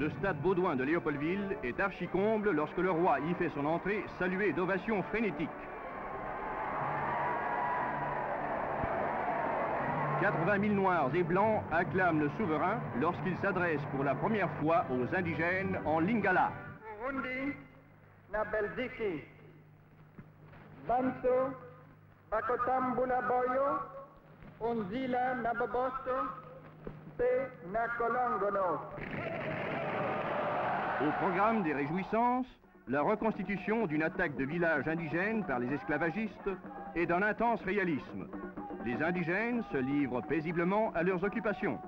Le stade Baudouin de Léopoldville est archi-comble lorsque le roi y fait son entrée, salué d'ovations frénétiques. 80 000 noirs et blancs acclament le souverain lorsqu'il s'adresse pour la première fois aux indigènes en lingala. Burundi, na Belgique, Banto, Bakotambula Boyo, Onzila na Bobosto, Pe na Kolongono. Au programme des réjouissances, la reconstitution d'une attaque de village indigène par les esclavagistes et d'un intense réalisme. Les indigènes se livrent paisiblement à leurs occupations.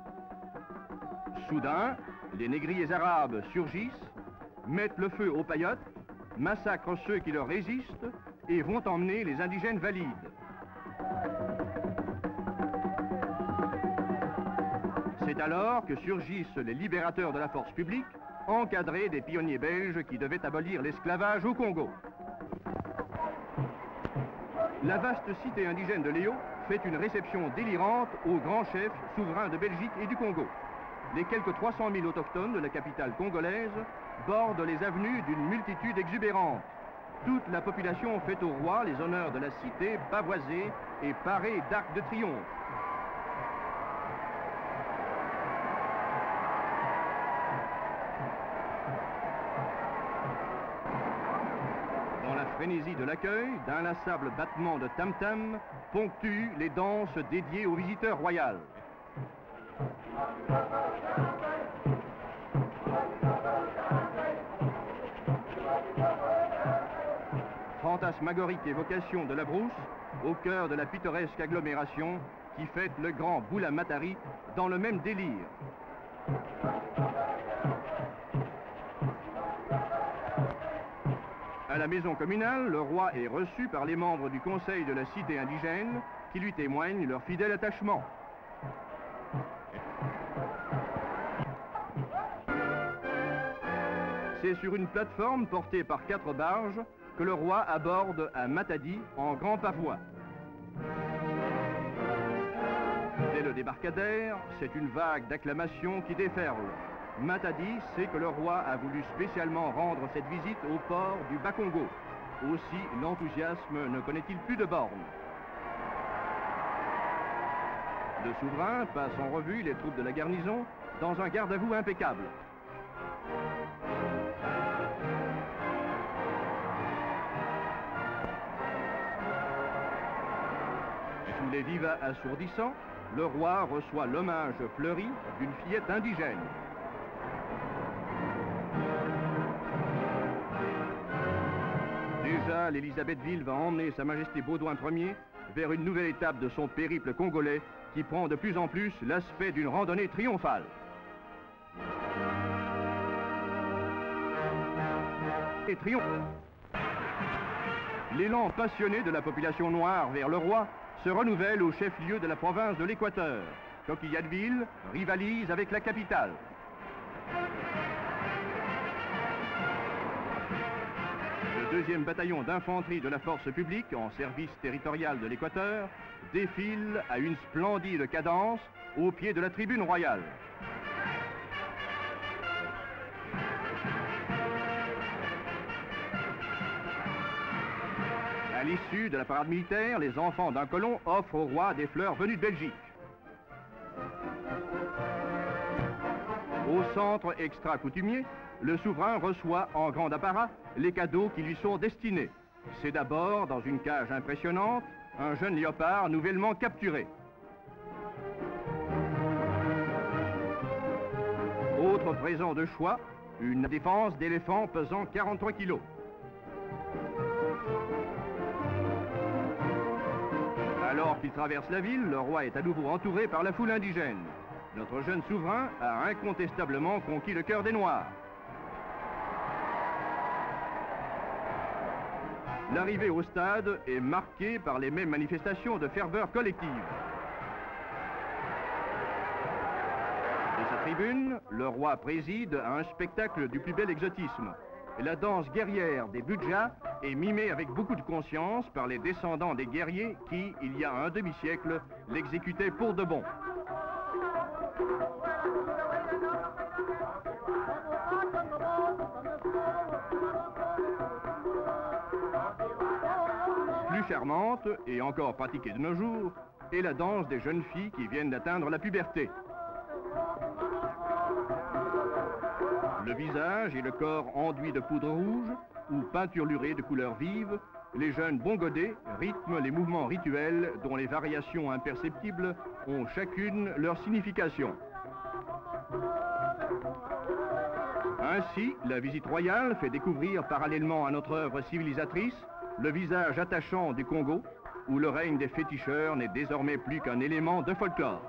Soudain, les négriers arabes surgissent, mettent le feu aux paillotes, massacrent ceux qui leur résistent et vont emmener les indigènes valides. C'est alors que surgissent les libérateurs de la force publique, encadrés des pionniers belges qui devaient abolir l'esclavage au Congo. La vaste cité indigène de Léo fait une réception délirante aux grands chefs souverains de Belgique et du Congo. Les quelques 300 000 autochtones de la capitale congolaise bordent les avenues d'une multitude exubérante. Toute la population fait au roi les honneurs de la cité, pavoisée et parée d'arcs de triomphe. Dans la frénésie de l'accueil, d'inlassables battements de tam-tam ponctuent les danses dédiées aux visiteurs royaux. Fantasmagorique évocation de la brousse, au cœur de la pittoresque agglomération qui fête le grand Boula Matari dans le même délire. À la maison communale, le roi est reçu par les membres du conseil de la cité indigène qui lui témoignent leur fidèle attachement. C'est sur une plateforme portée par 4 barges que le roi aborde à Matadi en grand pavois. Dès le débarcadère, c'est une vague d'acclamations qui déferle. Matadi sait que le roi a voulu spécialement rendre cette visite au port du Bas-Congo. Aussi, l'enthousiasme ne connaît-il plus de bornes. Le souverain passe en revue les troupes de la garnison dans un garde-à-vous impeccable. Sous les vivats assourdissants, le roi reçoit l'hommage fleuri d'une fillette indigène. Déjà, l'Élisabethville va emmener Sa Majesté Baudouin Ier vers une nouvelle étape de son périple congolais qui prend de plus en plus l'aspect d'une randonnée triomphale. Et triomphe. L'élan passionné de la population noire vers le roi se renouvelle au chef-lieu de la province de l'Équateur. Coquilladeville rivalise avec la capitale. Le 2e bataillon d'infanterie de la force publique en service territorial de l'Équateur défile à une splendide cadence au pied de la tribune royale. À l'issue de la parade militaire, les enfants d'un colon offrent au roi des fleurs venues de Belgique. Au centre extra-coutumier, le souverain reçoit en grand apparat les cadeaux qui lui sont destinés. C'est d'abord, dans une cage impressionnante, un jeune léopard nouvellement capturé. Autre présent de choix, une défense d'éléphant pesant 43 kilos. Alors qu'il traverse la ville, le roi est à nouveau entouré par la foule indigène. Notre jeune souverain a incontestablement conquis le cœur des Noirs. L'arrivée au stade est marquée par les mêmes manifestations de ferveur collective. De sa tribune, le roi préside à un spectacle du plus bel exotisme. La danse guerrière des Budjas est mimée avec beaucoup de conscience par les descendants des guerriers qui, il y a un demi-siècle, l'exécutaient pour de bon. charmante, et encore pratiquée de nos jours, est la danse des jeunes filles qui viennent d'atteindre la puberté. Le visage et le corps enduits de poudre rouge ou peinturlurés de couleurs vives, les jeunes bongodés rythment les mouvements rituels dont les variations imperceptibles ont chacune leur signification. Ainsi, la visite royale fait découvrir parallèlement à notre œuvre civilisatrice le visage attachant du Congo, où le règne des féticheurs n'est désormais plus qu'un élément de folklore.